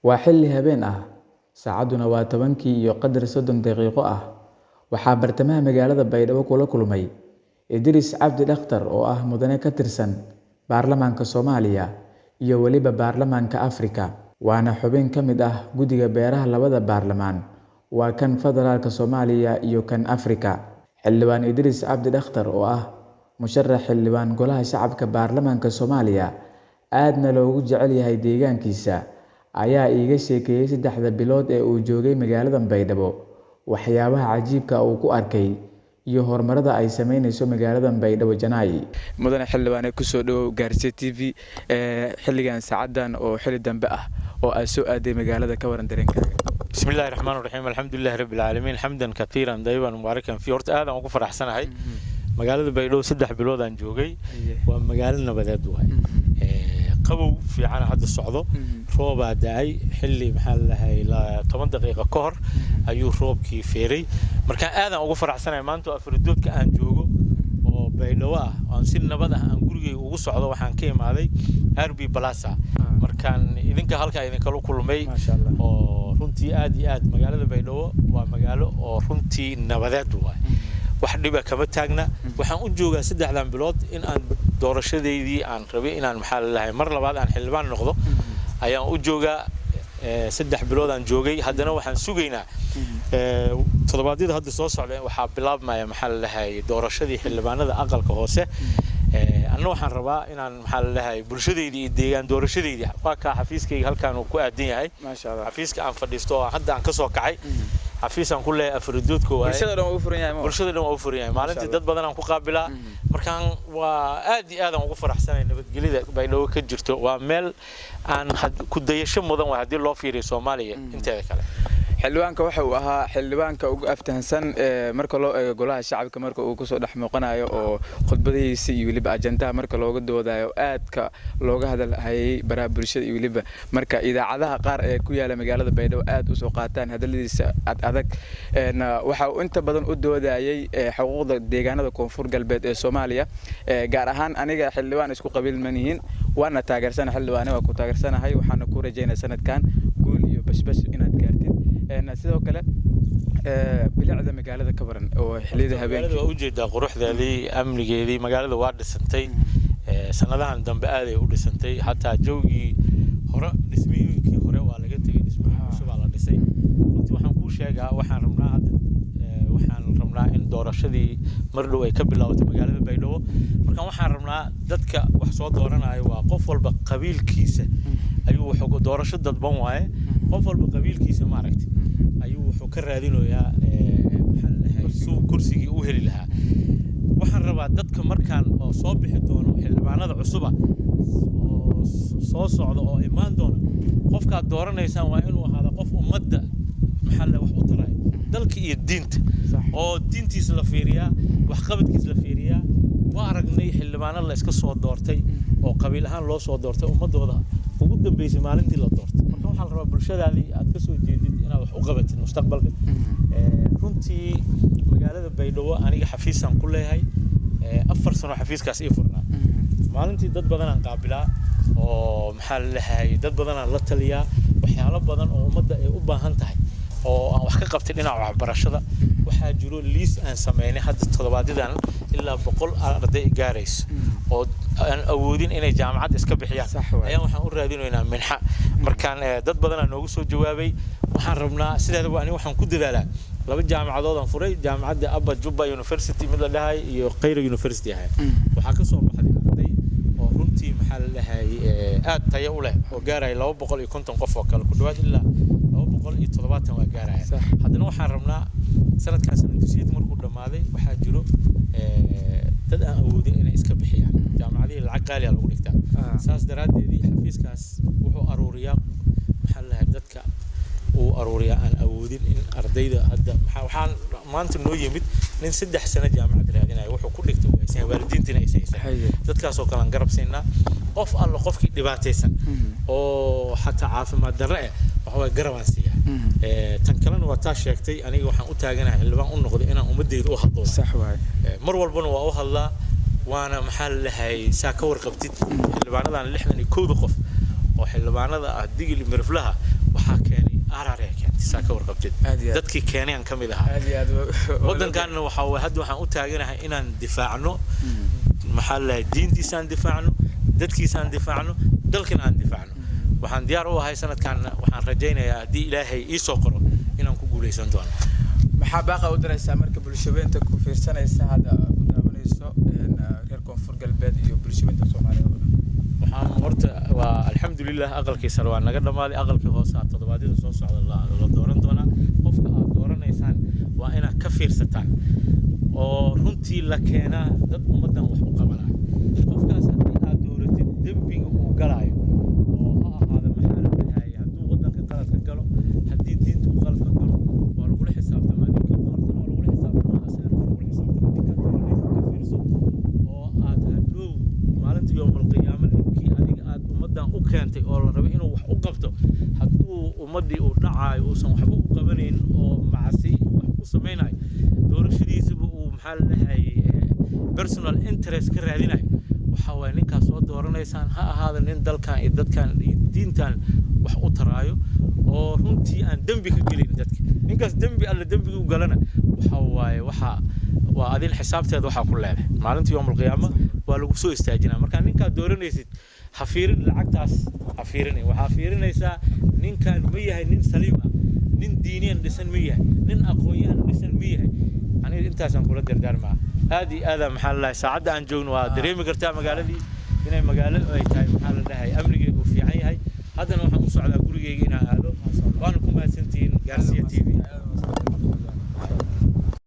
Waa xilli habeen ah, saacaduna waa 10kii iyo qadar 30 daqiiqo ah. Waxaa bartamaha magaalada Baydhabo kula kulmay Idris Cabdi Dhakhtar oo ah mudane ka tirsan baarlamaanka Soomaaliya iyo waliba baarlamaanka Afrika. Waana xubin ka mid ah guddiga beeraha labada baarlamaan, waa kan federaalka Soomaaliya iyo kan Afrika. Xildhibaan Idris Cabdi Dhakhtar oo ah musharax xildhibaan golaha shacabka baarlamaanka Soomaaliya, aadna loogu jecel yahay deegaankiisa, ayaa iiga sheekeeyay 3 bilood ee uu joogay magaalada Baydhabo, waxyaabaha cajiibka uu ku arkay iyo horumarada ay sameynayso magaalada Baydhabo Janaayi. Mudane xildhibaan ku soo dhaw Gaarsiye TV xilligan saacadan oo xilli dambe ah oo ay soo aaday magaalada ka waran dareenkaaga. بسم الله الرحمن الرحيم الحمد لله رب العالمين حمدا كثيرا طيبا مباركا فيه horta aad aan ugu faraxsanahay magaalada Baydhabo 3 bilood aan joogay waa magaalo nabadeed waay qabow fiican hadda socdo roob daay xilli maxaa la 10 daqiiqo ka hor ayuu roobkii feeray marka aad aan ugu faraxsanahay maanta afridoodka aan joogo oo Baydhabo ah aan si nabad ah aan gurigeyga ugu socdo waxaan ka imaaday RB Plaza markaan idinka halka idin kala kulmay oo runtii aad iyo aad magaalada Baydhabo waa magaalo oo runtii nabadeed waay wax dhiba kama taagna waxaan u joogaa 3 bilood in aan doorashadeedii aan rabay inaan maxaa la lahayn mar labaad aan xildhibaan noqdo ayaan u joogaa 3 bilood aan joogay haddana waxaan sugaynaa todobaadyada hadda soo socda waxaa bilaabmaya maxaa la lahayn doorashadii xildhibaanada aqalka hoose anna waxaan rabaa inaan maxaa la lahayn bulshadeedii iyo deegaan doorashadeedii waa ka xafiiskayga halkaan uu ku aadan yahay Masha Allah. xafiiska aan fadhiisto hadda aan ka soo kacay xafiisaan ku leeyahay afridoodka waay Bulshada dhan u furan yahay bulshada dhan u furan yahay maalintii dad badan aan ku qaabilaa markaan waa aad iyo aad aan ugu faraxsanahay nabadgelyada Baydhabo ka jirto waa meel aan ku dayasho mudan waa hadii loo fiiriyo Soomaaliya inteeda kale xildhibaanka waxa uu ahaa xildhibaanka ugu aftahansan marka loo eego golaha shacabka marka uu ku soo dhaxmoqanayo oo khudbadihiisa iyo waliba ajandaha marka looga doodayo aadka looga hadalhayay baraha bulshada iyo waliba marka idaacadaha qaar ee ku yaala magaalada Baydhabo aad u soo qaataan hadaladiisa adag waxa uu inta badan u doodayay xuquuqda deegaanada koonfur galbeed ee Soomaaliya gaar ahaan aniga xildhibaan isku qabiil manihiin waana taageersan xildhibaan waa ku taageersanahay waxaana ku rajaynayaa sanadkan guul iyo bashbash inaad gaartid sidoo kale bilicda magaalada ka waran oo xilliyada habeenkii waa u jeedaa quruxdeedii amnigeedii magaalada waa dhisantay sanadahan dambe aad ay u dhisantay hatta joogii hore dhismooyinkii hore waa laga tagay dhismooyin cusub la dhisay runtii waxaan ku sheegaa waxaan rabnaa in doorashadii mar dhow ay ka bilaabato magaalada Baydhabo marka waxaan rabnaa dadka wax soo dooranayo waa qof walba qabiilkiisa ayuu wuxuu doorasho dadban waaye qof walba qabiilkiisa ma aragtay ayuu wuxuu ka raadinayaa waxa la leeyahay suu kursigii u heli lahaa waxaan rabaa dadka markaan oo soo bixi doono xildhibaanada cusub oo soo socda oo imaan doona qofka dooranaysan waa inuu ahaado qof ummadda maxaa la wax u taray dalka iyo diinta oo diintiisa la fiiriyaa wax qabadkiisa la fiiriyaa waa aragnay xildhibaano la iska soo doortay oo qabiil ahaan loo soo doortay ummadooda ugu dambeysay maalintii la doortay marka waxaa la rabaa bulshadaadii aad ka soo jeedid inaad wax u qabatid mustaqbalka runtii magaalada Baydhabo aniga xafiisaan ku leeyahay 4 sano xafiiskaas ii furnaa maalintii dad badan aan qaabilaa oo maxaa la lahaay dad badan aan la taliyaa waxyaalo badan oo ummadda ay u baahan tahay oo aan wax ka qabtay dhinaca waxbarashada waxaa jiro liis aan sameynay hadda todobaadyadaan ilaa 100 arday gaarayso oo aan awoodin inay jaamacad iska bixiyaan ayaan waxaan u raadinaynaa minxa markaan dad badan aan noogu soo jawaabay waxaan rabnaa sidaadaba aniga waxaan ku dadaalaa 2 jaamacadood aan furay jaamacadda Abba Jubba University mid la dhahay iyo Khayra University ahay waxa ka soo baxday arday oo runtii maxaa la dhahay aad tayo u leh oo gaaray 250 qof oo kale ku dhawaad ilaa 270 waa gaaray haddana waxaan rabnaa sanadkaas sanadkiisa markuu dhamaaday waxaa jiro dad aan awoodin inay iska bixiyaan jaamacadii lacag qaali ah lagu dhigtaa saas daraadeedii xafiiskaas wuxuu aruuriyaa maxaa la dhahay dadka uu aruuriyaa aan awoodin in ardayda hadda waxaan maanta noo yimid nin 3 sano jaamacad raadinaya wuxuu ku dhigtay waysan waalidiintina ay saysan dadkaas oo kale aan garab siinaa qof alla qofkii dhibaataysan oo hatta caafimaad darro waxa way garabaan siiya tan kalena waa taa sheegtay aniga waxaan u taaganahay xildhibaan u noqday inaan ummadeyda u hadlo sax waay mar walbana waa u hadlaa waana maxaa la lahaay saa ka warqabtid xildhibaanadan 61 qof oo xildhibaanada ah digil mirflaha arare keentay saaka warqabtid dadkii keenayaan kamid ahaa wadankan waxaan u taaganahay inaan difaacno maxaa la diintiisaan difaacno dadkiisaan difaacno dalkan aan difaacno waxaan diyaar u ahay sanadkan waxaan rajaynayaa haddii ilaahay ii soo qoro inaan ku guuleysan doono maxaa baaqa u diraysaa marka bulshadeenta ku fiirsanaysa hadda ku daawanayso reer koonfur galbeed iyo bulshadeenta Soomaaliyeed waxaan horta waa alxamdulillah aqalkiisa waa naga dhamaaday aqalkii hoose toddobaadida soo socda la dooran doona qofka aad dooranaysaan waa inaad ka fiirsataan oo runtii la keenaa dad ummadan wax u qabanaa qofkaas haddii aad dooratid dembiga uu galaayo oo ha ahaado maxaa la dhahay hadduu wadanka qaladka galo haddii diinta uu qaladka galo waa lagula xisaabtamaa ninka doortana waa lagula xisaabtamaa asagana waa lagula xisaabtamaa ninka dooranaysa ka fiirso oo aad hadhow maalinta yowmal qiyaama ninkii adiga aad ummadan u keentay oo la rabo inuu wax u qabto hadduu ummadii uu dhacaayo uusan waxba u qabanayn oo macasi wax ku samaynayo doorashadiisaba uu maxaa la dhahay personal interest ka raadinayo waxa way ninkaas soo dooranaysaan ha ahaado nin dalkan iyo dadkan iyo diintan wax u taraayo oo runtii aan dambi ka gelin dadka ninkaas dambi alla dambiga u galana waxa waaye waa adin xisaabteed waxa ku leedahay maalintii yowmal qiyaama waa lagu soo istaajinaa marka ninka dooranaysid ha fiirin lacagtaas ha fiirin waxa fiirinaysaa ninkan ma yahay nin saliim ah nin diiniyan dhisan ma yahay nin aqoonyahan dhisan ma yahay aniga intaasan kula dardaarmaa aad maxaa la saacada aan joogno waa dareemi kartaa magaaladii inay magaalo ay tahay maxaa la dhahay amnigeedu fiican yahay haddana waxaan u socdaa gurigeyga inaan aado waan ku mahadsantihiin Garcia TV